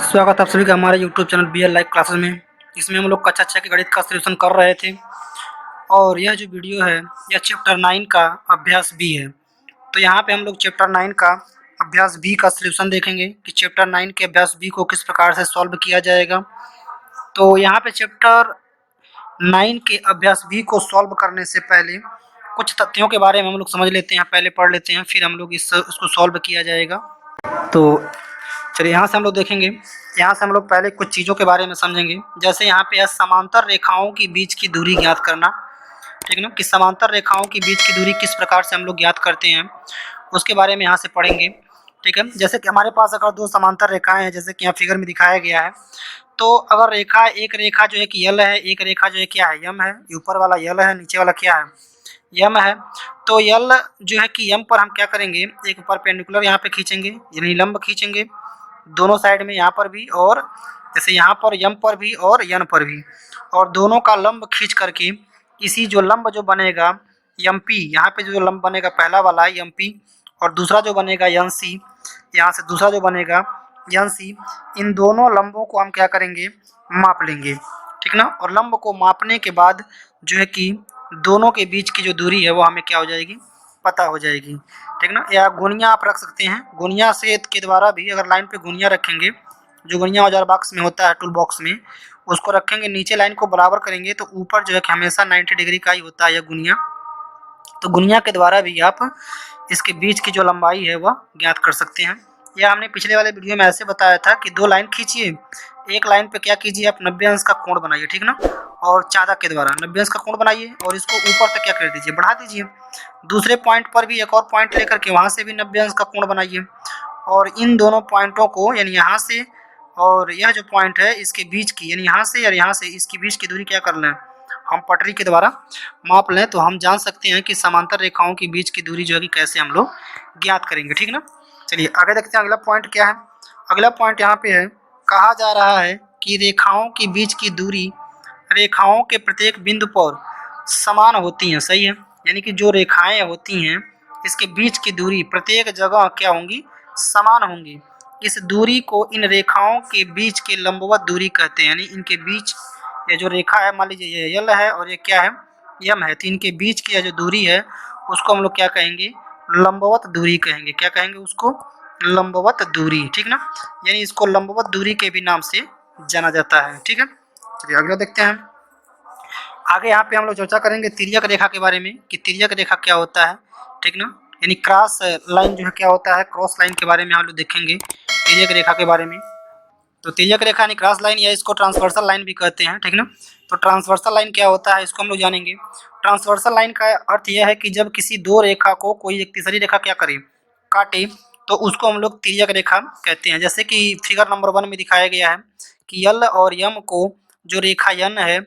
स्वागत है आप सभी का हमारे YouTube channel BL live classes में। इसमें हम लोग कक्षा 6 के गणित का सॉल्यूशन कर रहे थे और यह जो वीडियो है यह चैप्टर 9 का अभ्यास बी है। तो यहाँ पे हम लोग चैप्टर 9 का अभ्यास बी का सॉल्यूशन देखेंगे कि चैप्टर 9 के अभ्यास बी को किस प्रकार से सॉल्व किया जाएगा। तो यहाँ पे चैप्टर 9 के अभ्यास बी को सॉल्व करने से पहले कुछ तथ्यों के बारे में हम लोग समझ लेते हैं, पहले पढ़ लेते हैं, फिर हम लोग इसको सॉल्व किया जाएगा। तो चलिए यहाँ से हम लोग देखेंगे, यहाँ से हम लोग पहले कुछ चीज़ों के बारे में समझेंगे। जैसे यहाँ पे है समांतर रेखाओं की बीच की दूरी ज्ञात करना, ठीक है ना, कि समांतर रेखाओं की बीच की दूरी किस प्रकार से हम लोग ज्ञात करते हैं उसके बारे में यहाँ से पढ़ेंगे। ठीक है, जैसे कि हमारे पास अगर दो समांतर रेखाएं हैं, जैसे कि यहाँ फिगर में दिखाया गया है, तो अगर रेखा एक रेखा जो है कि यल है, एक रेखा जो है क्या है यम है, ऊपर वाला यल है, नीचे वाला क्या है यम है। तो यल जो है कि यम पर हम क्या करेंगे, एक परपेंडिकुलर यहाँ पे खींचेंगे, यानी लंब खींचेंगे दोनों साइड में, यहाँ पर भी और जैसे यहाँ पर यम पर भी और यन पर भी, और दोनों का लंब खींच करके इसी जो लंब जो बनेगा यम पी, यहाँ पे जो लंब बनेगा पहला वाला है यम पी और दूसरा जो बनेगा यन सी, यहाँ से दूसरा जो बनेगा यन सी, इन दोनों लंबों को हम क्या करेंगे माप लेंगे, ठीक ना। और लंब को मापने के बाद जो है कि दोनों के बीच की जो दूरी है वो हमें क्या हो जाएगी पता हो जाएगी, ठीक ना। या गुनिया आप रख सकते हैं, गुनिया से के द्वारा भी, अगर लाइन पे गुनिया रखेंगे, जो गुनिया औजार बॉक्स में होता है टूल बॉक्स में, उसको रखेंगे, नीचे लाइन को बराबर करेंगे तो ऊपर जो है कि हमेशा 90 डिग्री का ही होता है यह गुनिया। तो गुनिया के द्वारा भी आप इसके बीच की जो लंबाई है वह ज्ञात कर सकते हैं। यह हमने पिछले वाले वीडियो में ऐसे बताया था कि दो लाइन खींचिए, एक लाइन पे क्या कीजिए आप 90 अंश का कोण बनाइए, ठीक ना, और चादक के द्वारा 90 अंश का कोण बनाइए और इसको ऊपर तक क्या कर दीजिए बढ़ा दीजिए। दूसरे पॉइंट पर भी एक और पॉइंट लेकर के वहाँ से भी 90 अंश का कोण बनाइए और इन दोनों पॉइंटों को, यानी यहाँ से और यह जो पॉइंट है इसके बीच की, यानी यहाँ से और यहाँ से इसके बीच की दूरी क्या कर लें हम पटरी के द्वारा माप लें, तो हम जान सकते हैं कि समांतर रेखाओं के बीच की दूरी जो है कि कैसे हम लोग ज्ञात करेंगे, ठीक ना। चलिए आगे देखते हैं अगला पॉइंट क्या है। अगला पॉइंट यहाँ पे है, कहा जा रहा है कि रेखाओं के बीच की दूरी रेखाओं के प्रत्येक बिंदु पर समान होती हैं, सही है, यानी कि जो रेखाएं होती हैं इसके बीच की दूरी प्रत्येक जगह क्या होंगी समान होंगी। इस दूरी को इन रेखाओं के बीच के लंबवत दूरी कहते हैं, यानी इनके बीच ये जो रेखा है, मान लीजिए ये यल है और ये क्या है यम है, तो इनके बीच की जो दूरी है उसको हम लोग क्या कहेंगे लंबवत दूरी कहेंगे। क्या कहेंगे उसको लंबवत दूरी, ठीक ना, यानी इसको लंबवत दूरी के भी नाम से जाना जाता है, ठीक है। चलिए अगला देखते हैं। आगे यहाँ पे हम लोग चर्चा करेंगे तिर्यक रेखा के बारे में कि तिर्यक रेखा क्या होता है, ठीक ना, यानी क्रॉस लाइन जो है क्या होता है, क्रॉस लाइन के बारे में हम लोग देखेंगे तिर्यक रेखा के बारे में। तो तिर्यक रेखा यानी क्रॉस लाइन, या इसको ट्रांसवर्सल लाइन भी कहते हैं, ठीक ना। तो ट्रांसवर्सल लाइन क्या होता है इसको हम लोग जानेंगे। ट्रांसवर्सल लाइन का अर्थ यह है कि जब किसी दो रेखा को कोई एक तीसरी रेखा क्या करे काटे, तो उसको हम लोग तिर्यक रेखा कहते हैं। जैसे कि फिगर नंबर 1 में दिखाया गया है कि यल और यम को जो रेखा यन है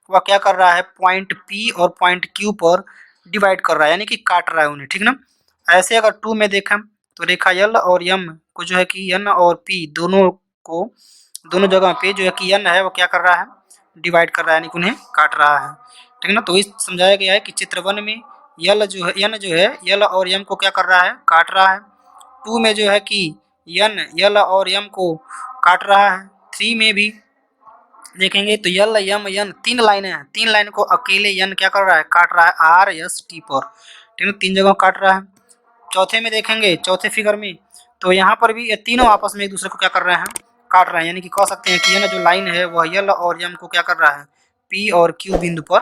वह क्या कर रहा है पॉइंट पी और पॉइंट क्यू पर डिवाइड कर रहा है, यानी कि काट रहा है उन्हें, ठीक ना। ऐसे अगर 2 में देखें तो रेखा यल और यम को जो है कि यन और पी दोनों को, दोनों जगह पे जो है कि यन है वो क्या कर रहा है डिवाइड कर रहा है, यानी कि उन्हें काट रहा है, ठीक ना। तो इस समझाया गया है कि चित्र 1 में यल जो है यन जो है यल और यम को क्या कर रहा है काट रहा है, 2 में जो है कि यन यल और यम को काट रहा है, 3 में भी देखेंगे तो यल यम यन 3 लाइनें हैं, 3 लाइन को अकेले यन क्या कर रहा है काट रहा है आर एस टी पर, ठीक है, 3 जगह काट रहा है। चौथे में देखेंगे, चौथे फिगर में, तो यहाँ पर भी ये तीनों आपस में एक दूसरे को क्या कर रहे हैं काट रहे हैं, यानी कि कह सकते हैं कि यह जो लाइन है वह यल और यम को क्या कर रहा है पी और क्यू बिंदु पर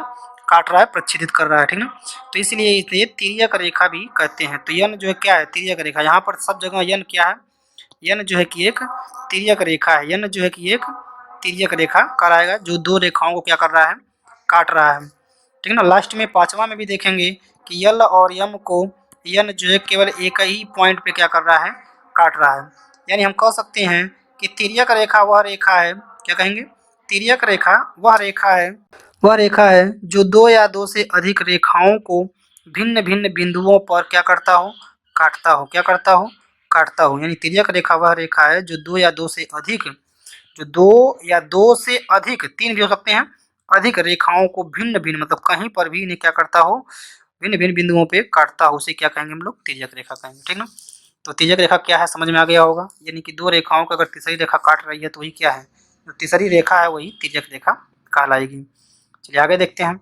काट रहा है, प्रच्छेदित कर रहा है, ठीक ना। तो इसलिए इसे तिर्यक रेखा भी कहते हैं। तो यन जो है क्या है तिर्यक रेखा, यहाँ पर सब जगह यन क्या है, यन जो है कि एक तिर्यक रेखा है, यन जो है कि एक तिर्यक रेखा कराएगा जो दो रेखाओं को क्या कर रहा है काट रहा है, ठीक है ना। लास्ट में 5वां में भी देखेंगे कि यल और यम को यन जो है केवल एक ही पॉइंट पे क्या कर रहा है काट रहा है, यानी हम कह सकते हैं कि तिर्यक रेखा वह रेखा है, क्या कहेंगे तिर्यक रेखा वह रेखा है जो दो या दो से अधिक रेखाओं को भिन्न भिन्न बिंदुओं पर क्या करता हो काटता हो, क्या करता हो काटता हो, यानी तिर्यक रेखा वह रेखा है जो दो या दो से अधिक, जो दो या दो से अधिक, 3 भी हो सकते हैं, अधिक रेखाओं को भिन्न भिन्न मतलब कहीं पर भी इन्हें क्या करता हो भिन्न भिन्न बिंदुओं पे काटता हो, उसे क्या कहेंगे हम लोग तिर्यक रेखा कहेंगे, ठीक ना। तो तिर्यक रेखा क्या है समझ में आ गया होगा, यानी कि दो रेखाओं को अगर तीसरी रेखा काट रही है तो वही क्या है, जो तीसरी रेखा है वही तिर्यक रेखा कहलाएगी। चलिए आगे देखते हैं।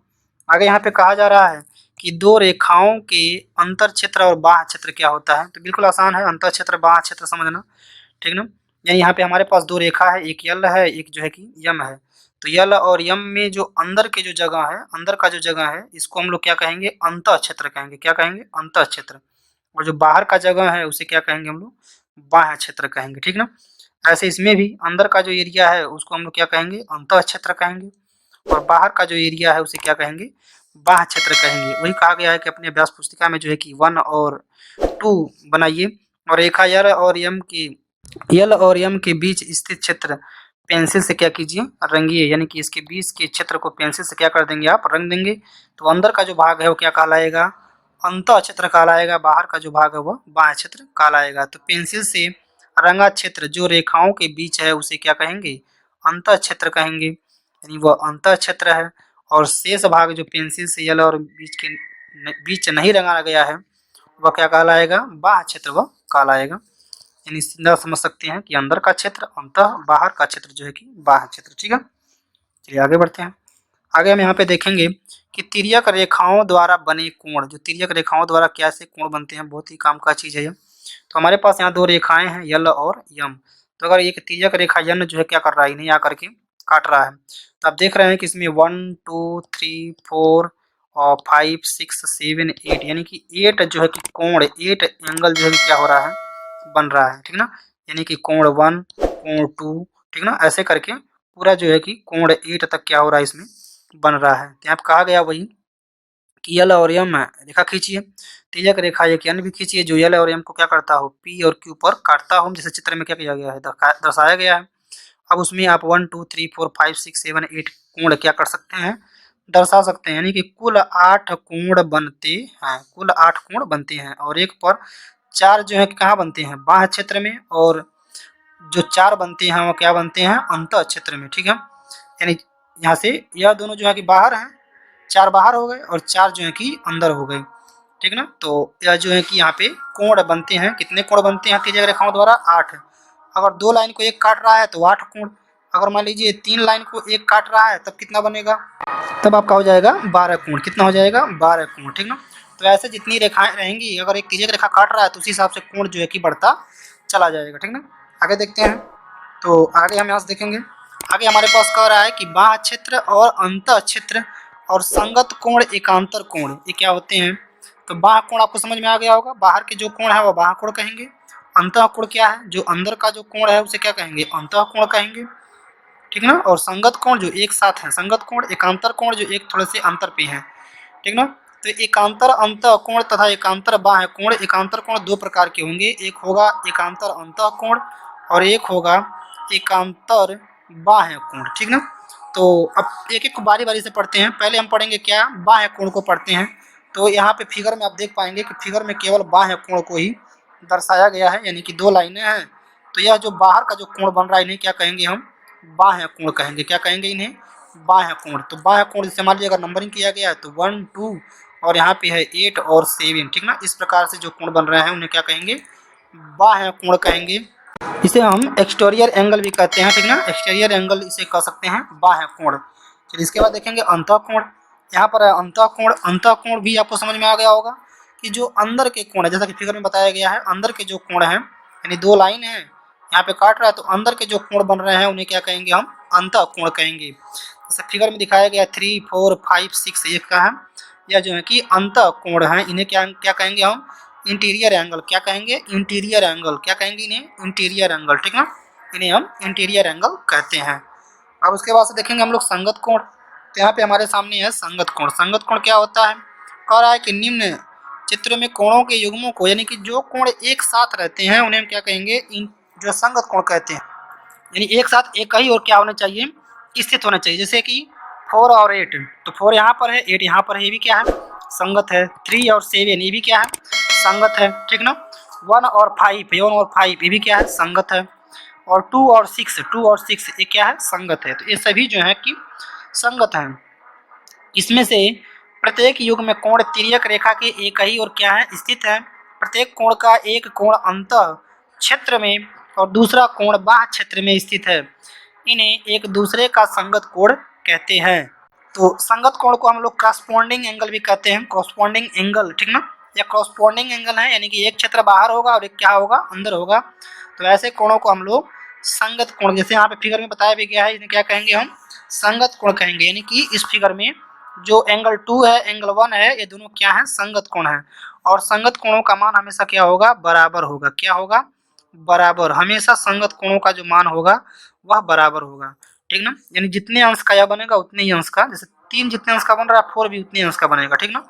आगे यहाँ पे कहा जा रहा है कि दो रेखाओं के अंतर क्षेत्र और बाह्य क्षेत्र क्या होता है। तो बिल्कुल आसान है, अंतर क्षेत्र बाह्य क्षेत्र समझना, ठीक ना। यानी यहाँ पे हमारे पास दो रेखा है, एक यल है, एक जो है कि यम है। तो यल और यम में जो अंदर के जो जगह है, अंदर का जो जगह है, इसको हम लोग क्या कहेंगे, अंतः क्षेत्र कहेंगे। क्या कहेंगे, अंतः क्षेत्र। और जो बाहर का जगह है उसे क्या कहेंगे हम लोग, बाह्य क्षेत्र कहेंगे, ठीक ना। ऐसे इसमें भी अंदर का जो एरिया है उसको हम लोग क्या कहेंगे, अंतः क्षेत्र कहेंगे, और बाहर का जो एरिया है उसे क्या कहेंगे, बाह्य क्षेत्र कहेंगे। वही कहा गया है कि अपने अभ्यास पुस्तिका में जो है कि 1 और 2 बनाइए और रेखा यल और यम के बीच स्थित क्षेत्र पेंसिल से क्या कीजिए, रंगिए। यानी कि इसके बीच के क्षेत्र को पेंसिल से क्या कर देंगे, आप रंग देंगे। तो अंदर का जो भाग है वो क्या कहलाएगा, अंतः क्षेत्र कहलाएगा, बाहर का जो भाग है वो बाह्य क्षेत्र कहलाएगा। तो पेंसिल से रंगा क्षेत्र जो रेखाओं के बीच है उसे क्या कहेंगे, अंतः क्षेत्र कहेंगे, यानी वह अंतः क्षेत्र है। और शेष भाग जो पेंसिल से यल और बीच नहीं रंगा गया है वह क्या कहलाएगा, बाह्य क्षेत्र वह कहलाएगा। यानी सीधा समझ सकते हैं कि अंदर का क्षेत्र अंतः, बाहर का क्षेत्र जो है कि बाह्य क्षेत्र, ठीक है। चलिए आगे बढ़ते हैं। आगे हम यहाँ पे देखेंगे कि तिर्यक रेखाओं द्वारा बने कोण, जो तिर्यक रेखाओं द्वारा कैसे कोण बनते हैं, बहुत ही काम का चीज़ है ये। तो हमारे पास यहाँ दो रेखाएं हैं, यल और यम। तो अगर एक तिर्यक रेखा यन जो है क्या कर रहा है, इन्हें आकर के काट रहा है, तो आप देख रहे हैं कि इसमें 1 2 3 4 और 5 6 7 8 यानी कि 8 जो है कि कोण, 8 एंगल जो है कि क्या हो रहा है, बन रहा है, ठीक ना। यानी कि कोण 1 कोण 2, ठीक ना, ऐसे करके पूरा जो है कि कोण 8 तक क्या हो रहा है, इसमें बन रहा है। तो यहाँ पे कहा गया वही कि यल और यम रेखा खींचिए, तिर्यक रेखा एक यन भी खींचिए जो यल और यम को क्या करता हो, पी और क्यू पर काटता हो, जैसे चित्र में क्या किया गया है, दर्शाया गया है। अब उसमें आप 1 2 3 4 5 6 7 8 कोण क्या कर सकते हैं, दर्शा सकते हैं। यानी कि कुल 8 कोण बनते हैं, कुल 8 कोण बनते हैं। और एक पर 4 जो है कहाँ बनते हैं, बाह्य क्षेत्र में, और जो 4 बनते हैं वो क्या बनते हैं, अंतः क्षेत्र में, ठीक है। यानी यहाँ से यह दोनों जो है कि बाहर हैं, 4 बाहर हो गए और 4 जो है कि अंदर हो गए, ठीक ना। तो यह जो है कि यहाँ पे कोण बनते हैं, कितने कोण बनते हैं तिर्यक रेखाओं द्वारा, 8। अगर 2 लाइन को एक काट रहा है तो 8 कोण, अगर मान लीजिए 3 लाइन को एक काट रहा है तब कितना बनेगा, तब आपका हो जाएगा 12 कोण। कितना हो जाएगा, 12 कोण, ठीक ना। तो ऐसे जितनी रेखाएं रहेंगी, अगर एक तिर्यक रेखा काट रहा है तो उसी हिसाब से कोण जो है कि बढ़ता चला जाएगा, ठीक ना। आगे देखते हैं। तो आगे हम यहाँ से देखेंगे, आगे हमारे पास कह रहा है कि बाह्य क्षेत्र और अंतः क्षेत्र और संगत कोण एकांतर कोण ये क्या होते हैं। तो बाह्य कोण आपको समझ में आ गया होगा, बाहर के जो कोण है वो बाह्य कोण कहेंगे। अंतः कोण क्या है, जो अंदर का जो कोण है उसे क्या कहेंगे, अंतः कोण कहेंगे, ठीक ना। और संगत कोण जो एक साथ है, संगत कोण, एकांतर कोण जो एक थोड़े से अंतर पे है, ठीक ना। तो एकांतर अंतः कोण तथा एकांतर बाह्य कोण, एकांतर कोण दो प्रकार के होंगे, एक होगा एकांतर अंतः कोण और एक होगा एकांतर बाह्य कोण, ठीक ना। तो अब एक एक को बारी बारी से पढ़ते हैं। पहले हम पढ़ेंगे क्या, बाह्य कोण को पढ़ते हैं। तो यहाँ पे फिगर में आप देख पाएंगे कि फिगर में केवल बाह्य कोण को ही दर्शाया गया है, यानी कि 2 लाइनें हैं। तो यह जो बाहर का जो कोण बन रहा है इन्हें क्या कहेंगे, हम बाह्य कोण कहेंगे। क्या कहेंगे, इन्हें बाह्य कोण। तो बाह्य कोण जैसे मान लीजिए अगर नंबरिंग किया गया है तो 1 2 और यहाँ पे है 8 और 7, ठीक ना। इस प्रकार से जो कोण बन रहे हैं उन्हें क्या कहेंगे, बाह्य कोण कहेंगे। इसे हम एक्सटीरियर एंगल भी कहते हैं, ठीक ना, एक्सटीरियर एंगल इसे कह सकते हैं, बाह्य कोण। चलिए इसके बाद देखेंगे अंतः कोण। यहाँ पर है अंतः कोण। अंतः कोण भी आपको समझ में आ गया होगा कि जो अंदर के कोण है, जैसा कि फिगर में बताया गया है, अंदर के जो कोण है, यानी 2 लाइन है यहाँ पे काट रहा है, तो अंदर के जो कोण बन रहे हैं उन्हें क्या कहेंगे, हम अंतः कोण कहेंगे। जैसे फिगर में दिखाया गया 3 4 5 6 एक का है, यह जो है कि अंतः कोण है, इन्हें क्या क्या कहेंगे, हम इंटीरियर एंगल। क्या कहेंगे, इंटीरियर एंगल। क्या कहेंगे इन्हें, इंटीरियर एंगल, ठीक ना। इन्हें हम इंटीरियर एंगल कहते हैं। अब उसके बाद से देखेंगे हम लोग संगत कोण। तो यहाँ पे हमारे सामने है संगत कोण। संगत कोण क्या होता है, कह रहा है कि निम्न चित्र में कोणों के युग्मों को, यानी कि जो कोण एक साथ रहते हैं उन्हें हम क्या कहेंगे, जो संगत कोण कहते हैं। यानी एक साथ एक ही और क्या होना चाहिए, स्थित होना चाहिए। जैसे कि 4 और 8, तो 4 यहाँ पर है, 8 यहाँ पर है, ये भी क्या है, संगत है। 3 और 7 ये भी क्या है, संगत है, ठीक ना। 1 और 5 ये भी क्या है, संगत है। और 2 और 6 ये क्या है, संगत है। तो ये सभी जो है कि संगत हैं। इसमें से प्रत्येक युग में कोण तिर्यक रेखा के एक ही और क्या है, स्थित है। प्रत्येक कोण का एक कोण अंतः क्षेत्र में और दूसरा कोण बाह्य क्षेत्र में स्थित है, इन्हें एक दूसरे का संगत कोण कहते हैं। तो संगत कोण को हम लोग क्रॉसपोंडिंग एंगल भी कहते हैं, क्रॉसपोंडिंग एंगल, ठीक ना। या क्रॉसपोंडिंग एंगल है, यानी कि एक क्षेत्र बाहर होगा और एक क्या होगा, अंदर होगा। तो ऐसे कोणों को हम लोग संगत कोण, जैसे यहाँ पे फिगर में बताया भी गया है, इन्हें क्या कहेंगे हम, संगत कोण कहेंगे। यानी कि इस फिगर में जो एंगल 2 है, एंगल 1 है, ये दोनों क्या है, संगत कोण है। और संगत कोणों का मान हमेशा क्या होगा, बराबर होगा। क्या होगा, बराबर। हमेशा संगत कोणों का जो मान होगा वह बराबर होगा, ठीक ना। यानी जितने अंश का यह बनेगा उतने ही अंश का, जैसे 3 जितने अंश का बन रहा है 4 भी उतने अंश का बनेगा, ठीक ना।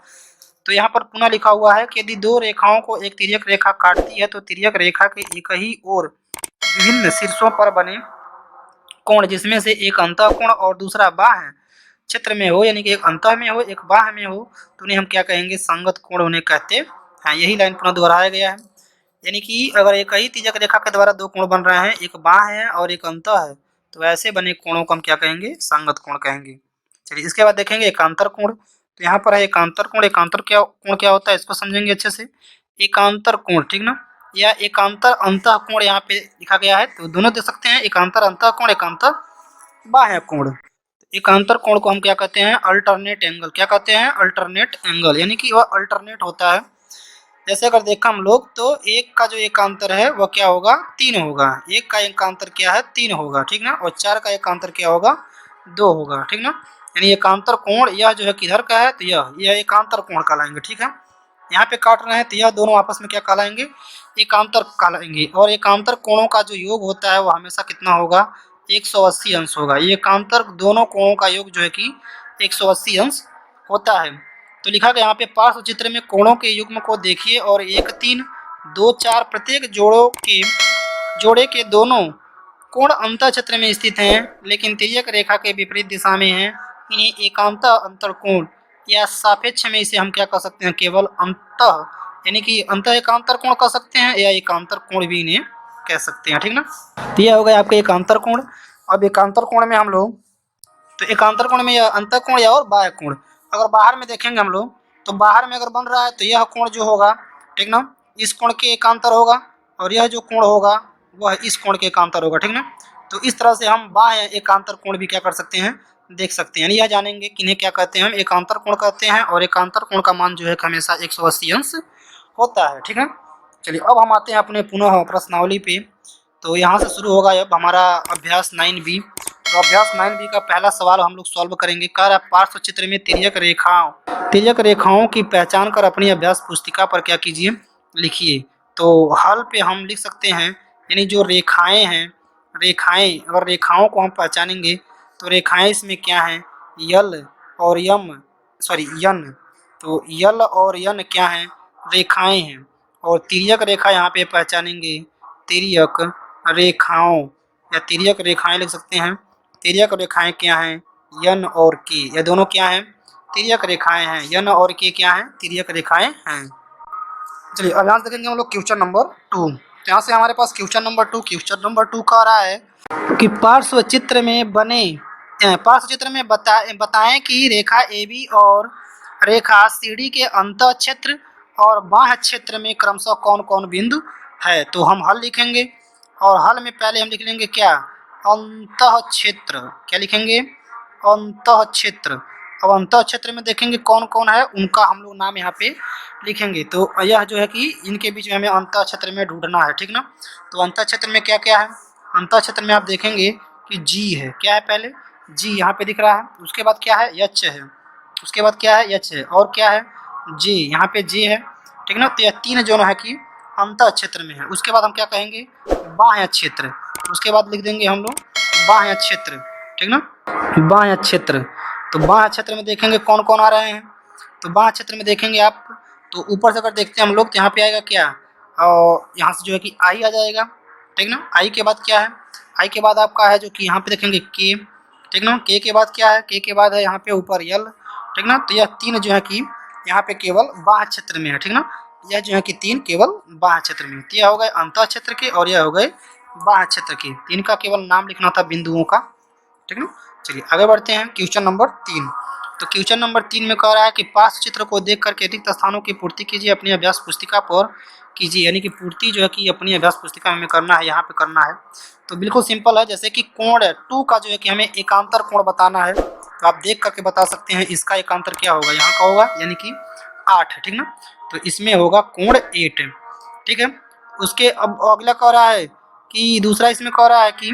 तो यहाँ पर पुनः लिखा हुआ है कि यदि दो रेखाओं को एक तिर्यक रेखा काटती है तो तिर्यक रेखा के एक ही ओर विभिन्न शीर्षों पर बने कोण जिसमें से एक अंतः कोण और दूसरा बाह्य क्षेत्र में हो, यानी कि एक अंतः में हो एक बाह्य में हो, तो उन्हें हम क्या कहेंगे, संगत कोण उन्हें कहते हैं। यही लाइन पुनः दोहराया गया है। यानी कि अगर एक ही तिर्यक रेखा के द्वारा दो कोण बन रहे हैं, एक बाह्य है और एक अंतः है, तो ऐसे बने कोणों को हम क्या कहेंगे, संगत कोण कहेंगे। चलिए इसके बाद देखेंगे एकांतर कोण। तो यहाँ पर है एकांतर कोण। एकांतर क्या कोण क्या होता है, इसको समझेंगे अच्छे से। एकांतर कोण, ठीक ना, या एकांतर अंतः कोण यहाँ पे लिखा गया है, तो दोनों दे सकते हैं, एकांतर अंतः कोण, एकांतर बाह्य कोण। एकांतर कोण को हम क्या कहते हैं, अल्टरनेट एंगल। क्या कहते हैं, अल्टरनेट एंगल, यानी कि वह अल्टरनेट होता है। जैसे अगर देखा हम लोग तो एक का जो एकांतर है वह क्या होगा, 3 होगा। एक का एकांतर क्या है, 3 होगा, ठीक ना। और 4 का एकांतर क्या होगा, 2 होगा, ठीक ना। यानी एकांतर कोण यह जो है किधर का है, तो यह एकांतर कोण कहलाएंगे, ठीक है। यहाँ पे काट रहे हैं तो यह दोनों आपस में क्या कहलाएंगे, एकांतर कहलाएंगे। और एकांतर कोणों का जो योग होता है वो हमेशा कितना होगा, 180 अंश होगा। ये एकांतर दोनों कोणों का योग जो है कि 180 अंश होता है। तो लिखा गया यहाँ पे पार्श्व चित्र में कोणों के युग्म को देखिए और 1, 3, 2, 4 प्रत्येक जोड़े के दोनों कोण अंतः क्षेत्र में स्थित हैं, लेकिन तिर्यक रेखा के विपरीत दिशा में हैं। इन्हें एकांत अंतर कोण या सापेक्ष में इसे हम क्या कह सकते हैं, केवल अंतः, यानी कि अंतः एकांतर कोण कह सकते हैं या एकांतर कोण भी इन्हें कह सकते हैं, ठीक ना। तो यह हो गया आपका एकांतर कोण। अब एकांतर कोण में हम लोग, तो एकांतर कोण में यह अंतः कोण या और बाह्य कोण, अगर बाहर में देखेंगे हम लोग तो बाहर में अगर बन रहा है तो यह कोण जो होगा, ठीक ना, इस कोण के एकांतर होगा, और यह जो कोण होगा वह इस कोण के एकांतर होगा, ठीक ना। तो इस तरह से हम बाह्य एकांतर कोण भी क्या कर सकते हैं, देख सकते हैं। यह जानेंगे कि इन्हें क्या कहते हैं, हम एकांतर कोण कहते हैं। और एकांतर कोण का मान जो है हमेशा 180 अंश होता है, ठीक है। चलिए अब हम आते हैं अपने पुनः प्रश्नावली पे। तो यहाँ से शुरू होगा अब हमारा अभ्यास 9B। तो अभ्यास 9B का पहला सवाल हम लोग सॉल्व करेंगे। कह रहा है पार्श्व चित्र में तिर्यक रेखाओं की पहचान कर अपनी अभ्यास पुस्तिका पर क्या कीजिए, लिखिए। तो हल पे हम लिख सकते हैं, यानी जो रेखाएं हैं, अगर रेखाओं को हम पहचानेंगे तो रेखाएं इसमें क्या हैं, यल और यन। तो यल और यन क्या हैं, रेखाएं हैं। और तिर्यक रेखा यहाँ पे पहचानेंगे, तिर्यक रेखाओं या तिर्यक रेखाएं लिख सकते हैं। तिर्यक रेखाएं क्या हैं, यन और के, ये दोनों क्या हैं, तिर्यक रेखाएं हैं। यन और के क्या हैं, तिर्यक रेखाएं हैं। चलिए अब यहाँ देखेंगे हम लोग क्वेश्चन नंबर 2। तो यहाँ से हमारे पास क्वेश्चन नंबर 2 कह रहा है कि पार्श्व चित्र में बताएं कि रेखा AB और रेखा CD के अंतः क्षेत्र और बाह्य क्षेत्र में क्रमशः कौन कौन बिंदु है। तो हम हल लिखेंगे, और हल में पहले हम लिख लेंगे क्या, अंतः क्षेत्र। क्या लिखेंगे, अंतः क्षेत्र। अब अंतः क्षेत्र में देखेंगे कौन कौन है, उनका हम लोग नाम यहाँ पे लिखेंगे। तो यह जो है कि इनके बीच में हमें अंतः क्षेत्र में ढूंढना है, ठीक ना। तो अंतः क्षेत्र में क्या क्या है, अंतः क्षेत्र में आप देखेंगे कि जी है, क्या है, पहले जी यहाँ पे दिख रहा है, उसके बाद क्या है, यच है, उसके बाद क्या है, यच है, और क्या है, जे, यहाँ पे जे है, ठीक ना। तो यह 3 जो है कि अंतः क्षेत्र में है। उसके बाद हम क्या कहेंगे, बाह्य क्षेत्र। उसके बाद लिख देंगे हम लोग बाह्य क्षेत्र, ठीक ना, बाह्य क्षेत्र। तो बाह्य क्षेत्र में देखेंगे कौन कौन आ रहे हैं। तो बाह्य क्षेत्र में देखेंगे आप, तो ऊपर से अगर देखते हैं हम लोग तो यहाँ पे आएगा क्या, और यहाँ से जो है कि आई आ जाएगा, ठीक ना। आई के बाद क्या है, आई के बाद आपका है जो कि यहाँ पे देखेंगे के, ठीक ना। के के बाद क्या है, के के बाद है यहाँ पे ऊपर यल, ठीक ना। तो यह 3 जो है कि यहाँ पे केवल बाह्य क्षेत्र में है, ठीक ना। यह जो है कि 3 केवल बाह्य क्षेत्र में। तो यह हो गए अंतः क्षेत्र के और यह हो गए बाह्य क्षेत्र के। 3 का केवल नाम लिखना था बिंदुओं का, ठीक ना। चलिए आगे बढ़ते हैं क्वेश्चन नंबर 3। तो क्वेश्चन नंबर 3 में कह रहा है कि पार्श्व चित्र को देख करके रिक्त स्थानों की पूर्ति कीजिए, अपनी अभ्यास पुस्तिका पर कीजिए, यानी कि पूर्ति जो है कि अपनी अभ्यास पुस्तिका में हमें करना है, यहाँ पे करना है। तो बिल्कुल सिंपल है, जैसे कि कोण 2 का जो है कि हमें एकांतर कोण बताना है, तो आप देख करके बता सकते हैं इसका एकांतर क्या होगा, यहाँ का होगा यानी कि 8, ठीक ना। तो इसमें होगा कोण 8, ठीक है। उसके अब अगला कह रहा है कि दूसरा इसमें कह रहा है कि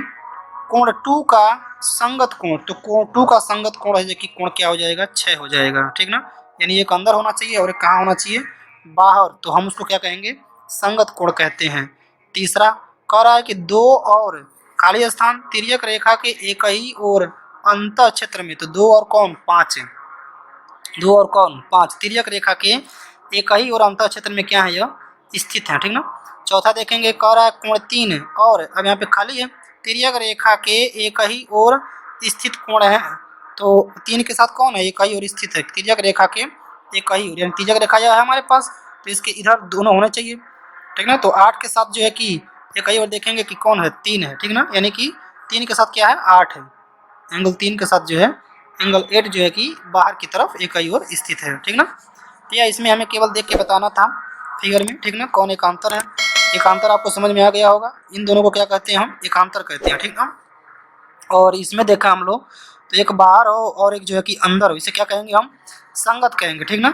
कोण 2 का संगत कोण, तो कोण 2 का संगत कोण है कि कोण क्या हो जाएगा, 6 हो जाएगा, ठीक ना। यानी एक अंदर होना चाहिए और एक कहाँ होना चाहिए, बाहर, तो हम उसको क्या कहेंगे, संगत कोण कहते हैं। तीसरा कह रहा है कि 2 और खाली स्थान तिर्यक रेखा के एक ही और अंत क्षेत्र में, तो 2 और कौन 5, 2 और कौन 5 तिर्यक रेखा के एक ही और अंत क्षेत्र में क्या है, यह स्थित है, ठीक ना। चौथा देखेंगे, कह रहा है कोण 3 और अब यहाँ पे खाली है, तिर्यक रेखा के एक ही और स्थित कोण है, तो 3 के साथ कौन है, एक ही और स्थित है, तिर्यक रेखा के एक ही और, यानी तिर्यक रेखा यह है हमारे पास, तो इसके इधर दोनों होने चाहिए, ठीक ना। तो 8 के साथ जो है कि एक ही और देखेंगे कि कौन है, 3 है, ठीक ना, यानी कि 3 के साथ क्या है, 8 है, एंगल 3 के साथ जो है एंगल 8 जो है कि बाहर की तरफ एक ही और स्थित है, ठीक ना। तो यह इसमें हमें केवल देख के बताना था फिगर में, ठीक ना, कौन एकांतर है। एकांतर आपको समझ में आ गया होगा, इन दोनों को क्या कहते हैं, हम एकांतर कहते हैं, ठीक ना। और इसमें देखा हम लोग, तो एक बाहर हो और एक जो है कि अंदर हो, इसे क्या कहेंगे, हम संगत कहेंगे, ठीक ना।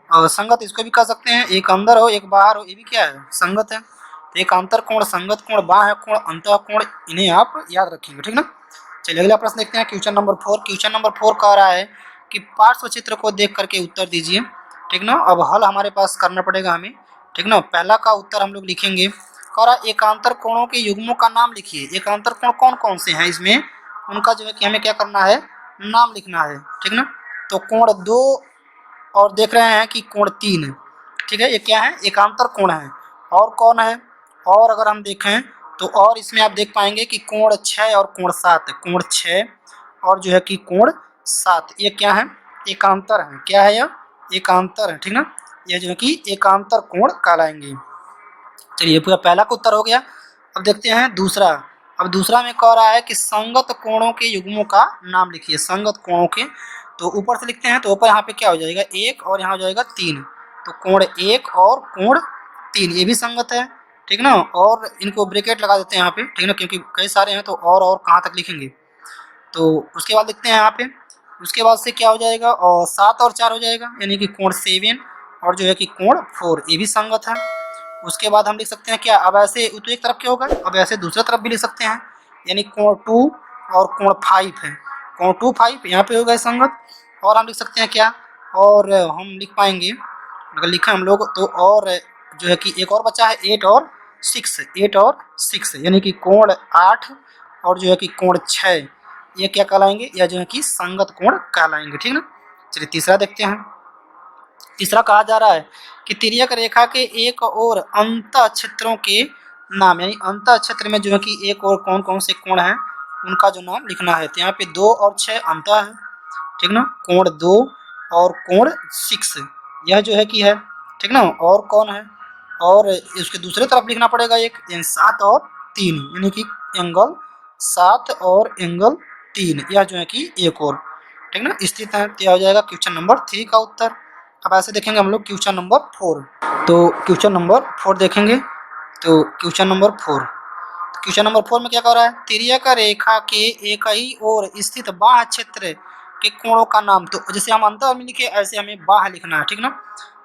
और संगत इसको भी कह सकते हैं, एक अंदर हो एक बाहर हो, ये भी क्या है, संगत है। तो एकांतर कोण, संगत कोण, बाह्य कोण, अंतः कोण, इन्हें आप याद रखेंगे, ठीक ना। चलिए अगला प्रश्न देखते हैं, क्वेश्चन नंबर 4। क्वेश्चन नंबर 4 कह रहा है कि पार्श्व चित्र को देख करके उत्तर दीजिए, ठीक ना। अब हल हमारे पास करना पड़ेगा हमें, ठीक ना। पहला का उत्तर हम लोग लिखेंगे, कह रहा एकांतर कोणों के युग्मों का नाम लिखिए। एकांतर कोण कौन कौन से हैं इसमें, उनका जो है कि हमें क्या करना है, नाम लिखना है, ठीक ना। तो कोण 2 और देख रहे हैं कि कोण 3, ठीक है, ये क्या है, एकांतर कोण है। और कौन है, और अगर हम देखें तो और इसमें आप देख पाएंगे कि कोण 6 और कोण 7, कोण 6 और जो है कि कोण 7, ये क्या है, एकांतर है, क्या है, यह एकांतर है, ठीक ना। यह जो है कि एकांतर कोण कहलाएंगे। चलिए पूरा पहला का उत्तर हो गया। अब देखते हैं दूसरा। अब दूसरा में कह रहा है कि संगत कोणों के युग्मों का नाम लिखिए। संगत कोणों के, तो ऊपर से लिखते हैं, तो ऊपर यहाँ पे क्या हो जाएगा, 1 और यहाँ हो जाएगा 3, तो कोण 1 और कोण 3 ये भी संगत है, ठीक ना। और इनको ब्रैकेट लगा देते हैं यहाँ पे, ठीक ना, क्योंकि कई सारे हैं तो और कहाँ तक लिखेंगे। तो उसके बाद लिखते हैं यहाँ पे, उसके बाद से क्या हो जाएगा, और 7 और 4 हो जाएगा, यानी कि कोण 7 और जो है कि कोण 4 ये भी संगत है। उसके बाद हम लिख सकते हैं क्या, अब ऐसे तो एक तरफ क्या होगा, अब ऐसे दूसरी तरफ भी लिख सकते हैं, यानी कोण 2 और कोण 5 है, कोण 2 5 यहाँ पे हो गए संगत। और हम लिख सकते हैं क्या, और हम लिख पाएंगे अगर लिखा हम लोग तो, और जो है कि एक और बचा है 8 और 6, 8 और 6 यानी कि कोण 8 और जो है कि कोण 6, ये क्या कहलाएंगे, या जो है कि संगत कोण कहलाएंगे, ठीक ना। चलिए तीसरा देखते हैं। तीसरा कहा जा रहा है कि तिर्यक रेखा के एक और अंत क्षेत्रों के नाम, यानी अंत क्षेत्र में जो है कि एक और कौन कौन से कोण हैं उनका जो नाम लिखना है। तो यहाँ पे 2 और 6 अंत है, ठीक ना, कोण 2 और कोण 6 यह जो है कि है, ठीक ना। और कौन है, और इसके दूसरे तरफ लिखना पड़ेगा एक 7 और 3, यानी कि एंगल 7 और एंगल 3 यह जो है कि एक और, ठीक ना, स्थित है। तो यह हो जाएगा क्वेश्चन नंबर 3 का उत्तर। अब ऐसे देखेंगे हम लोग क्वेश्चन नंबर 4। तो क्वेश्चन नंबर 4 देखेंगे, तो क्वेश्चन नंबर 4, क्वेश्चन नंबर 4 में क्या कह रहा है, तिर्यक रेखा के एक ही ओर स्थित बाह्य क्षेत्र के कोणों का नाम। तो जैसे हम अंतर में लिखे ऐसे हमें बाह्य लिखना है, ठीक ना।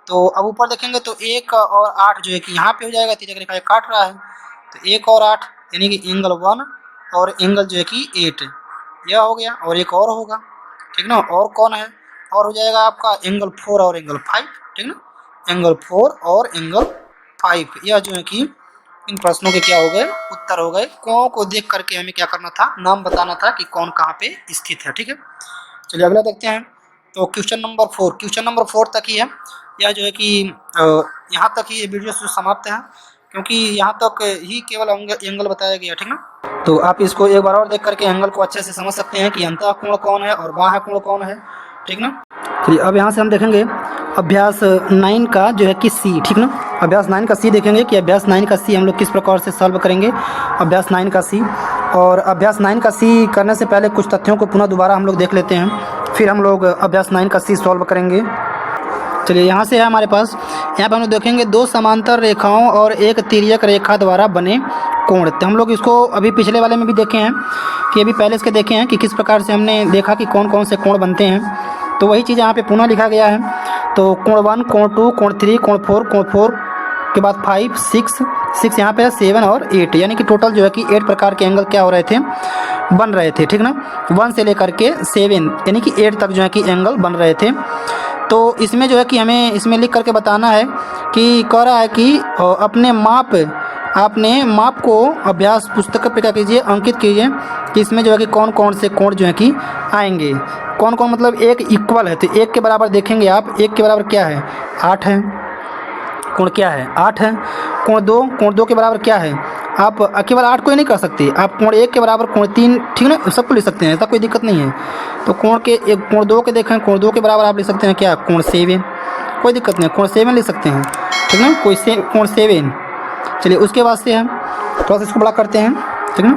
तो अब ऊपर देखेंगे तो 1 और 8 जो है कि यहाँ पे हो जाएगा, तिर्यक रेखा काट रहा है, तो 1 और 8 यानी कि एंगल 1 और एंगल जो है कि 8 यह हो गया, और एक और होगा, ठीक ना। और कौन है, और हो जाएगा आपका एंगल 4 और एंगल 5, ठीक ना, एंगल 4 और एंगल 5 यह जो है कि इन प्रश्नों के क्या हो गए, उत्तर हो गए। कोणों को देख करके हमें क्या करना था, नाम बताना था कि कौन कहाँ पे स्थित है, ठीक है। चलिए अगला देखते हैं। तो क्वेश्चन नंबर 4, क्वेश्चन नंबर 4 तक ही है, यह जो है कि यहाँ तक ही वीडियो समाप्त है, क्योंकि यहाँ तक ही केवल एंगल बताया गया, ठीक ना। तो आप इसको एक बार और देख करके एंगल को अच्छे से समझ सकते हैं कि अंतः कोण कौन है और बाह्य कोण कौन है, ठीक ना। चलिए अब यहाँ से हम देखेंगे अभ्यास 9 का जो है कि सी, ठीक ना। अभ्यास 9 का सी देखेंगे कि अभ्यास 9 का सी हम लोग किस प्रकार से सॉल्व करेंगे, अभ्यास 9 का सी। और अभ्यास 9 का सी करने से पहले कुछ तथ्यों को पुनः दोबारा हम लोग देख लेते हैं, फिर हम लोग अभ्यास 9 का सी सॉल्व करेंगे। चलिए यहाँ से है हमारे पास, यहाँ पर हम लोग देखेंगे दो समांतर रेखाओं और एक तिर्यक रेखा द्वारा बने कोण। तो हम लोग इसको अभी पिछले वाले में भी देखे हैं कि अभी पहले इसके देखे हैं कि किस प्रकार से हमने देखा कि कौन कौन से कोण बनते हैं। तो वही चीज़ यहाँ पे पुनः लिखा गया है। तो कोण 1, कोण 2, कोण 3, कोण 4 के बाद 5, 6 यहाँ पे 7 और 8, यानी कि टोटल जो है कि 8 प्रकार के एंगल क्या हो रहे थे, बन रहे थे, ठीक ना। 1 से लेकर के 7 यानी कि 8 तक जो है कि एंगल बन रहे थे। तो इसमें जो है कि हमें इसमें लिख करके बताना है कि कह रहा है कि आपने माप को अभ्यास पुस्तक पर क्या कीजिए, अंकित कीजिए कि इसमें जो है कि कौन कौन से कोण जो है कि आएंगे। कौन कौन मतलब एक इक्वल है, तो एक के बराबर देखेंगे आप, एक के बराबर क्या है, 8 है। कोण क्या है, 8 है। कोण 2 के बराबर क्या है, आप केवल 8 को ही नहीं कर सकते, आप कोण 1 के बराबर कोण 3, ठीक ना, सबको लिख सकते हैं, ऐसा कोई दिक्कत नहीं है। तो कोण 2 के देखें, कोण 2 के बराबर आप लिख सकते हैं क्या, कोण 7, कोई दिक्कत नहीं है, कोण 7 लिख सकते हैं, ठीक ना, कोण 7। चलिए उसके बाद से हम थोड़ा सा इसको बड़ा करते हैं, ठीक ना।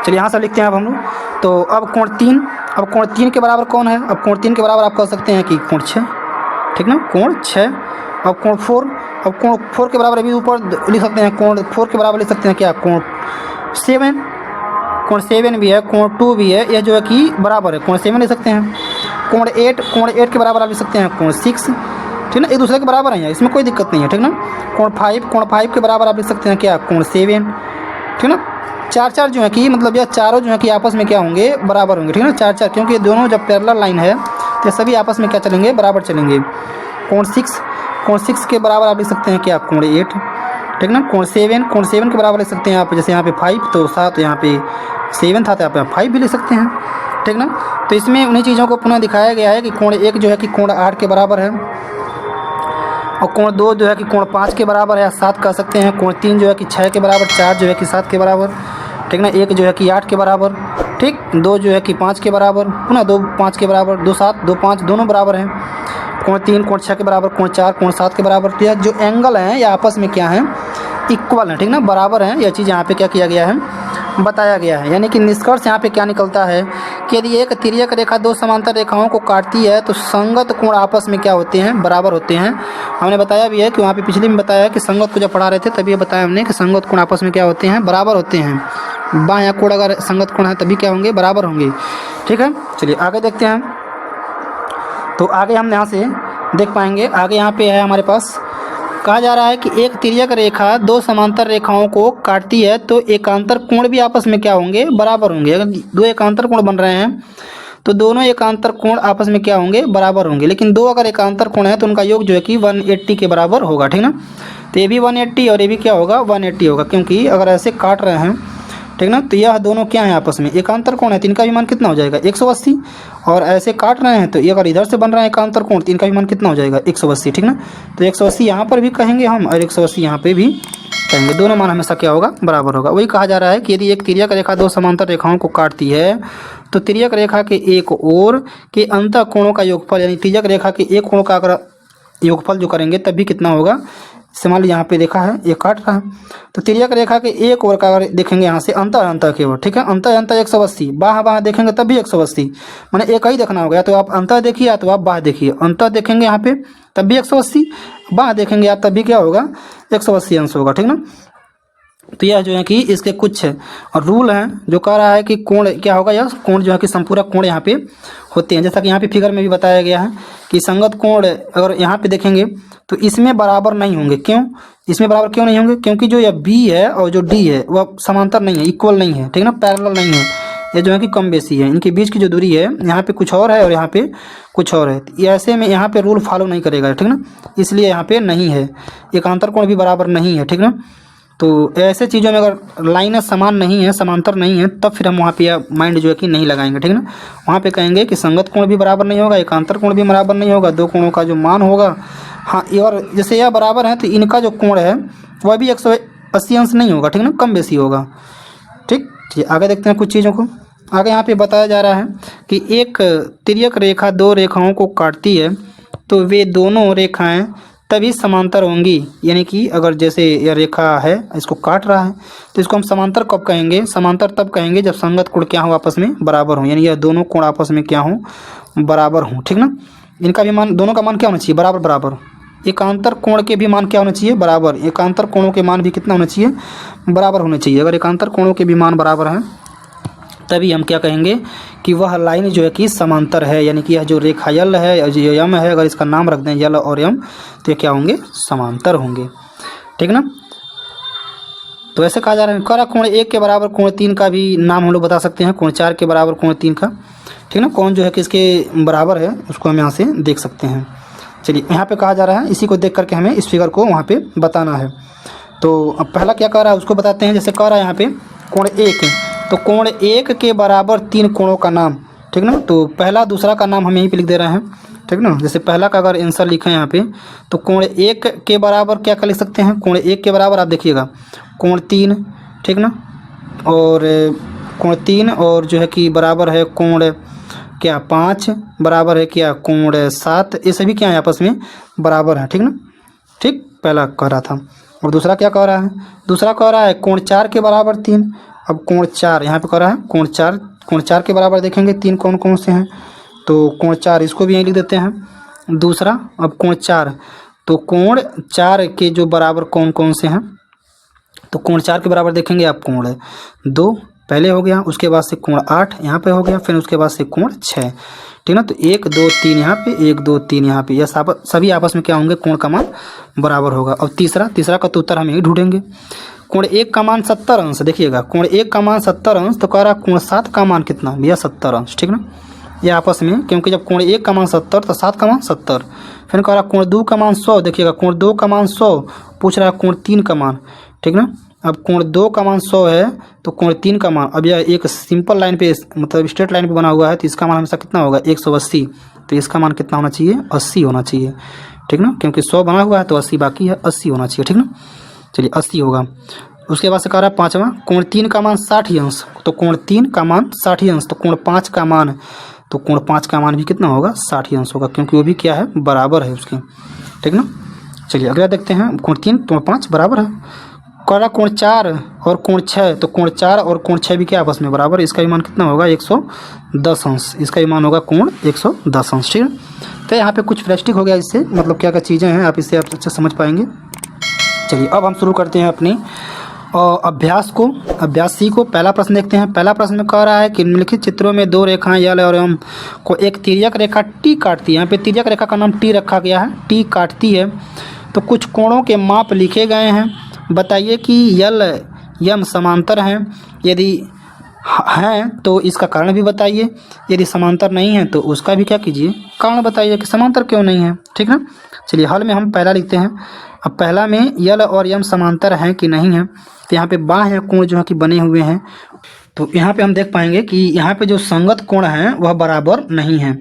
चलिए यहाँ से लिखते हैं अब हम लोग। तो अब कोण 3 के बराबर कौन है, अब कोण 3 के बराबर आप कह सकते हैं कि कोण 6, ठीक ना, कोण 6। अब कोण 4 के बराबर अभी ऊपर लिख सकते हैं, कोण 4 के बराबर लिख सकते हैं क्या, कोण 7। कोण 7 भी है, कोण 2 भी है, यह जो है कि बराबर है, कोण 7 लिख सकते हैं। कोण 8 के बराबर आप लिख सकते हैं कोण 6, ठीक ना, एक दूसरे के बराबर है, इसमें कोई दिक्कत नहीं है, ठीक ना। कोण 5 के बराबर आप लिख सकते हैं क्या, कोण 7, ठीक ना। 4 जो है कि मतलब यह चारों जो है कि आपस में क्या होंगे, बराबर होंगे, ठीक है ना, 4 क्योंकि ये दोनों जब पैरेलल लाइन है तो सभी आपस में क्या चलेंगे, बराबर चलेंगे। कोण 6 के बराबर आप लिख सकते हैं क्या, कोण 8, ठीक ना। कोण 7 के बराबर लिख सकते हैं आप, जैसे यहाँ पे 5 तो 7, यहाँ पे 7 था तो यहाँ पे 5 भी लिख सकते हैं, ठीक ना। तो इसमें उन्हीं चीज़ों को पुनः दिखाया गया है कि कोण 1 जो है कि कोण 8 के बराबर है, और कोण 2 जो है कि कोण 5 के बराबर है, 7 कह सकते हैं। कोण 3 जो है कि 6 के बराबर, 4 जो है कि 7 के बराबर, ठीक ना। 1 जो है कि 8 के बराबर, ठीक। 2 जो है कि 5 के बराबर, पुनः 2 5 के बराबर, 2 7 2 5 दोनों बराबर हैं। कोण 3 कोण 6 के बराबर, कोण 4 कोण 7 के बराबर। तो यह जो एंगल हैं ये आपस में क्या हैं, इक्वल हैं, ठीक ना, बराबर हैं। यह चीज़ यहाँ पे क्या किया गया है, बताया गया है। यानी कि निष्कर्ष यहाँ पे क्या निकलता है कि यदि एक तिर्यक रेखा दो समांतर रेखाओं को काटती है तो संगत कोण आपस में क्या होते हैं, बराबर होते हैं। हमने बताया भी है कि वहाँ पे पिछले में बताया है कि संगत को जब पढ़ा रहे थे तभी ये बताया हमने कि संगत कोण आपस में क्या होते हैं, बराबर होते हैं। बायां कोण अगर संगत कोण है तभी क्या होंगे, बराबर होंगे, ठीक है। चलिए आगे देखते हैं। तो आगे हम यहाँ से देख पाएंगे, आगे यहाँ पे है हमारे पास, कहा जा रहा है कि एक तिर्यक रेखा दो समांतर रेखाओं को काटती है तो एकांतर कोण भी आपस में क्या होंगे, बराबर होंगे। अगर दो एकांतर कोण बन रहे हैं तो दोनों एकांतर कोण आपस में क्या होंगे, बराबर होंगे। लेकिन दो अगर एकांतर कोण है तो उनका योग जो है कि 180 के बराबर होगा, ठीक ना। तो ये भी 180 और ये भी क्या होगा, 180 होगा, क्योंकि अगर ऐसे काट रहे हैं, ठीक ना, तो यह दोनों क्या है, आपस में एकांतर कोण है, तो इनका भी मान कितना हो जाएगा, 180। और ऐसे काट रहे हैं तो ये अगर इधर से बन रहा है एकांतर कोण तो इनका भी मान कितना हो जाएगा, 180, ठीक ना। तो 180 यहाँ पर भी कहेंगे हम और 180 यहाँ पे भी कहेंगे, दोनों मान हमेशा क्या होगा, बराबर होगा। वही कहा जा रहा है कि यदि एक तिर्यक रेखा दो समांतर रेखाओं को काटती है तो तिर्यक रेखा के एक ओर के अंतः कोणों का योगफल, यानी तिर्यक रेखा के एक कोण का अगर योगफल जो करेंगे तब भी कितना होगा, मान लीजिए यहाँ पे देखा है ये काट रहा है तो तिर्यक रेखा के एक ओर का अगर देखेंगे यहाँ से अंतः के ओर, ठीक है, अंतः 180, बाह देखेंगे तब भी 180, मैंने एक ही देखना होगा। तो आप अंतः देखिए या तो आप बाह देखिए, अंतः देखेंगे यहाँ पे तब भी 180, बाह देखेंगे आप तब भी क्या होगा, 180 अंश होगा, ठीक ना। तो यह जो है कि इसके कुछ और रूल हैं जो कह रहा है कि कोण क्या होगा, यह कोण जो है कि संपूरक कोण यहाँ पे होते हैं। जैसा कि यहाँ पे फिगर में भी बताया गया है कि संगत कोण अगर यहाँ पे देखेंगे तो इसमें बराबर नहीं होंगे। क्यों इसमें बराबर क्यों नहीं होंगे, क्योंकि जो यह बी है और जो डी है वह समांतर नहीं है, इक्वल नहीं है, ठीक है ना, पैरेलल नहीं है। ये जो है कि कम बेसी है, इनके बीच की जो दूरी है यहाँ पे कुछ और है और यहाँ पे कुछ और है। ऐसे में यहाँ पे रूल फॉलो नहीं करेगा, ठीक ना, इसलिए यहाँ पे नहीं है। एकांतर कोण भी बराबर नहीं है, ठीक ना। तो ऐसे चीज़ों में अगर लाइनें समान नहीं है, समांतर नहीं है, तब फिर हम वहाँ पे माइंड जो है कि नहीं लगाएंगे, ठीक है ना। वहाँ पे कहेंगे कि संगत कोण भी बराबर नहीं होगा, एकांतर कोण भी बराबर नहीं होगा, दो कोणों का जो मान होगा, हाँ, और जैसे यह बराबर है तो इनका जो कोण है वह भी 180 अंश नहीं होगा, ठीक है ना, कम बेसी होगा, ठीक। आगे देखते हैं कुछ चीज़ों को। आगे यहाँ पे बताया जा रहा है कि एक तिर्यक रेखा दो रेखाओं को काटती है तो वे दोनों रेखाएं तभी समांतर होंगी। यानी कि अगर जैसे यह रेखा है इसको काट रहा है तो इसको हम समांतर कब कहेंगे, समांतर तब कहेंगे जब संगत कोण क्या हो, आपस में बराबर हो, यानी यह दोनों कोण आपस में क्या हो, बराबर हो, ठीक ना। इनका भी मान, दोनों का मान क्या होना चाहिए, बराबर बराबर। एकांतर कोण के भी मान क्या होना चाहिए, बराबर। एकांतर कोणों के मान भी कितना होना चाहिए, बराबर होने चाहिए। अगर एकांतर कोणों के भी मान बराबर हैं तभी हम क्या कहेंगे कि वह लाइन जो है कि समांतर है, यानी कि यह जो रेखा यल है और जो यम है, अगर इसका नाम रख दें यल और यम, तो ये क्या होंगे, समांतर होंगे। ठीक ना। तो ऐसे कहा जा रहा है, कह रहा कोण 1 के बराबर कोण 3 का भी नाम हम लोग बता सकते हैं, कोण 4 के बराबर कोण 3 का। ठीक ना, कौन जो है कि इसके बराबर है उसको हम यहाँ से देख सकते हैं। चलिए यहाँ पे कहा जा रहा है, इसी को देख करके हमें इस फिगर को वहाँ पे बताना है। तो अब पहला क्या कह रहा है उसको बताते हैं। जैसे कह रहा है यहाँ पे कोण 1, तो कोण 1 के बराबर 3 कोणों का नाम। ठीक ना, तो पहला दूसरा का नाम हम यहीं पे लिख दे रहे हैं। ठीक ना, जैसे पहला का अगर आंसर लिखें यहाँ पे, तो कोण 1 के बराबर क्या क्या लिख सकते हैं, कोण 1 के बराबर आप देखिएगा कोण 3। ठीक ना, और कोण 3 और जो है कि बराबर है कोण क्या 5, बराबर है क्या कोण 7, ये सभी क्या है आपस में बराबर है। ठीक ना, ठीक पहला कह रहा था। और दूसरा क्या कह रहा है, दूसरा कह रहा है कोण 4 के बराबर 3। अब कोण 4 यहाँ पे कह रहा है कोण 4 के बराबर देखेंगे 3 कौन कौन से हैं, तो कोण 4 इसको भी यहीं लिख देते हैं। दूसरा अब कोण 4, तो कोण 4 के जो बराबर कौन कौन से हैं, तो कोण 4 के बराबर देखेंगे आप कोण 2 पहले हो गया, उसके बाद से कोण 8 यहाँ पे हो गया, फिर उसके बाद से कोण 6। ठीक ना, तो 1 2 3 यहाँ पे, 1 2 3 यहाँ पे, यह सभी आपस में क्या होंगे, कोण का मान बराबर होगा। अब तीसरा का तो उत्तर हम यही ढूंढेंगे। कोण 1 का मान 70 अंश, देखिएगा कोण 1 का मान 70 अंश, तो कह रहा कोण 7 का मान कितना भैया 70 अंश। ठीक ना, ये आपस में, क्योंकि जब कोण 1 का मान 70 तो 7 का मान 70। फिर कह रहा कोण 2 का मान 100, देखिएगा कोण 2 का मान 100, पूछ रहा है कोण 3 का मान। ठीक ना, अब कोण 2 का मान 100 है, तो कोण 3 का मान, अब यह एक सिंपल लाइन पे मतलब स्ट्रेट लाइन पे बना हुआ है, तो इसका मान हमेशा कितना होगा 180, तो इसका मान कितना होना चाहिए 80 होना चाहिए। ठीक ना, क्योंकि 100 बना हुआ है तो 80 बाकी है, 80 होना चाहिए। ठीक ना, चलिए 80 होगा। उसके बाद से कह रहा है पाँचवा, कोण 3 का मान 60 अंश, तो कोण 3 का मान 60 अंश, तो कोण 5 का मान, तो कोण 5 का मान भी कितना होगा 60 अंश होगा, क्योंकि वो भी क्या है बराबर है उसके। ठीक ना, चलिए अगला देखते हैं। कोण 3 कोण 5 बराबर है। कह रहा कोण 4 और कोण 6, तो कोण 4 और कोण 6 भी क्या आपस में बराबर, इसका भी मान कितना होगा 110 अंश, इसका भी मान होगा कोण 110 अंश। ठीक है, तो यहाँ पे कुछ प्लास्टिक हो गया इससे, मतलब क्या क्या चीज़ें हैं आप इससे आप अच्छे समझ पाएंगे। चलिए अब हम शुरू करते हैं अपनी अभ्यास को। अभ्यास सी को पहला प्रश्न देखते हैं। पहला प्रश्न में कह रहा है कि निम्नलिखित चित्रों में दो रेखाएं यल और एम को एक तिर्यक रेखा टी काटती है। यहाँ पे तिर्यक रेखा का नाम टी रखा गया है, टी काटती है। तो कुछ कोणों के माप लिखे गए हैं। बताइए कि यल यम समांतर हैं, यदि हैं तो इसका कारण भी बताइए, यदि समांतर नहीं है तो उसका भी क्या कीजिए, कारण बताइए कि समांतर क्यों नहीं है। ठीक ना, चलिए हल में हम पहला लिखते हैं। अब पहला में यल और यम समांतर हैं कि नहीं है, तो यहाँ पे बाह्य कोण जो है कि बने हुए हैं, तो यहाँ पे हम देख पाएंगे कि यहाँ पे जो संगत कोण है वह बराबर नहीं है,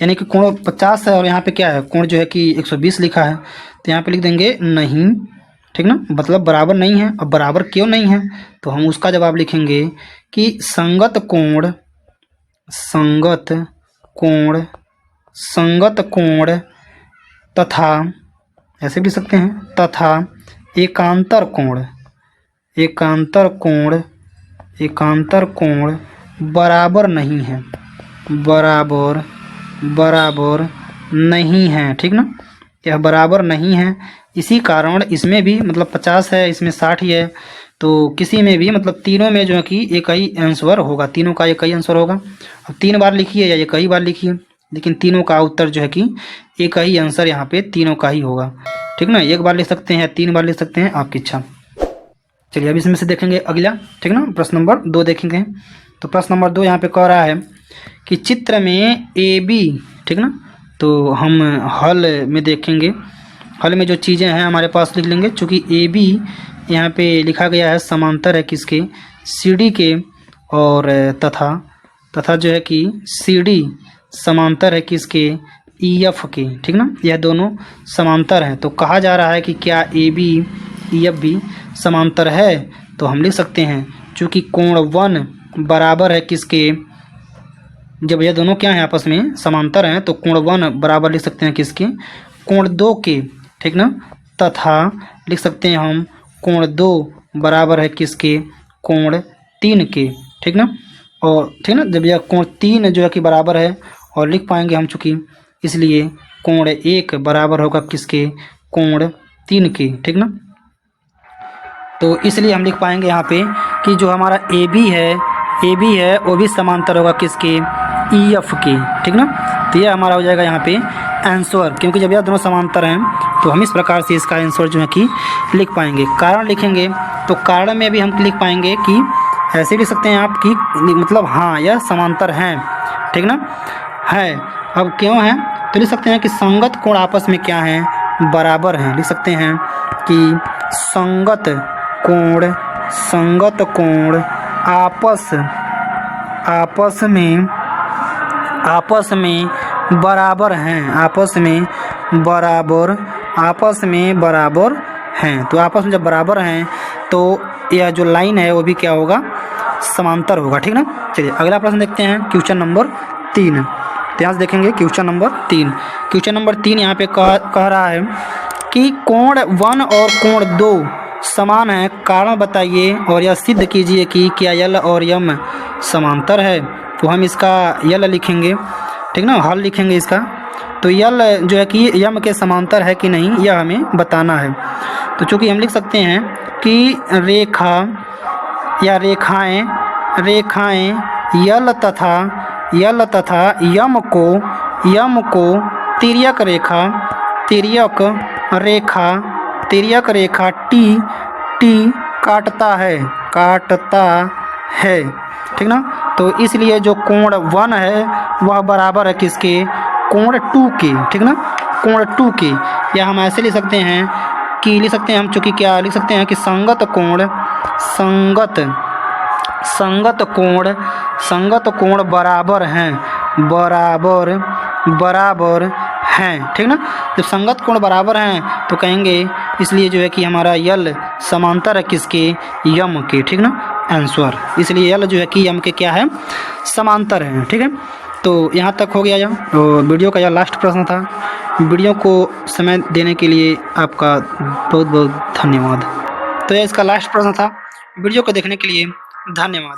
यानी कि कोण 50 है और यहाँ पे क्या है कोण जो है कि 120 लिखा है, तो यहाँ पे लिख देंगे नहीं। ठीक ना, मतलब बराबर नहीं है। अब बराबर क्यों नहीं है, तो हम उसका जवाब लिखेंगे कि संगत कोण तथा, ऐसे भी लिख सकते हैं, तथा एकांतर कोण बराबर नहीं है, बराबर नहीं है। ठीक ना, यह बराबर नहीं है। इसी कारण इसमें भी मतलब 50 है, इसमें 60 ही है, तो किसी में भी मतलब तीनों में जो है कि एक ही आंसर होगा, तीनों का एक ही आंसर होगा। अब 3 बार लिखिए या एक ही बार लिखिए, लेकिन तीनों का उत्तर जो है कि एक ही आंसर यहाँ पे तीनों का ही होगा। ठीक ना, एक बार लिख सकते हैं, 3 बार लिख सकते हैं, आपकी इच्छा। चलिए अब इसमें से देखेंगे अगला। ठीक ना, प्रश्न नंबर 2 देखेंगे। तो प्रश्न नंबर 2 यहाँ पे कह रहा है कि चित्र में ए बी, ठीक ना, तो हम हल में देखेंगे। हल में जो चीज़ें हैं हमारे पास लिख लेंगे, चूँकि ए बी यहाँ पे लिखा गया है समांतर है किसके, सी डी के, और तथा जो है कि सी डी समांतर है किसके, ई एफ के। ठीक ना, यह दोनों समांतर हैं। तो कहा जा रहा है कि क्या ए बी ई एफ भी समांतर है, तो हम लिख सकते हैं चूँकि कोण 1 बराबर है किसके, जब यह दोनों क्या हैं आपस में समांतर हैं, तो कोण 1 बराबर लिख सकते हैं किसके, कोण 2 के। ठीक ना, तथा लिख सकते हैं हम कोण 2 बराबर है किसके, कोण 3 के। ठीक ना, और ठीक ना, जब यह कोण 3 जो है कि बराबर है, और लिख पाएंगे हम चूँकि इसलिए कोण 1 बराबर होगा किसके, कोण 3 के, ठीक ना। तो इसलिए हम लिख पाएंगे यहाँ पे कि जो हमारा ए बी है वो भी समांतर होगा किसके, ई एफ के, ठीक ना। तो यह हमारा हो जाएगा यहाँ पे आंसर, क्योंकि जब यह दोनों समांतर हैं तो हम इस प्रकार से इसका आंसर जो है कि लिख पाएंगे। कारण लिखेंगे तो कारण में भी हम लिख पाएंगे कि ऐसे लिख सकते हैं आप कि मतलब हाँ यह समांतर हैं, ठीक ना है। अब क्यों है तो लिख सकते हैं कि संगत कोण आपस में क्या हैं, बराबर हैं। लिख सकते हैं कि संगत कोण आपस में बराबर हैं, आपस में बराबर हैं। तो आपस में जब बराबर हैं तो यह जो लाइन है वो भी क्या होगा, समांतर होगा, ठीक ना। चलिए अगला प्रश्न देखते हैं, क्वेश्चन नंबर 3। तो यहाँ से देखेंगे क्वेश्चन नंबर 3 यहाँ पे कह रहा है कि कोण 1 और कोण 2 समान है, कारण बताइए और यह सिद्ध कीजिए कि क्या यल और यम समांतर है। तो हम इसका यल लिखेंगे, ठीक ना, हल लिखेंगे इसका। तो यल जो है कि यम के समांतर है कि नहीं यह हमें बताना है। तो चूँकि हम लिख सकते हैं कि रेखा या रेखाएं यल तथा यम को तिर्यक रेखा टी काटता है, ठीक ना। तो इसलिए जो कोण 1 है वह बराबर है किसके, कोण 2 के, ठीक ना, कोण 2 के। या हम ऐसे लिख सकते हैं हम चूँकि क्या लिख सकते हैं कि संगत कोण बराबर हैं, ठीक ना। जब संगत कोण बराबर हैं तो कहेंगे इसलिए जो है कि हमारा यल समांतर है किसके, यम के, ठीक ना, आंसर। इसलिए यल जो है कि यम के क्या है, समांतर है, ठीक है। तो यहाँ तक हो गया यह तो वीडियो का यह लास्ट प्रश्न था। वीडियो को समय देने के लिए आपका बहुत बहुत धन्यवाद। तो यह इसका लास्ट प्रश्न था। वीडियो को देखने के लिए धन्यवाद।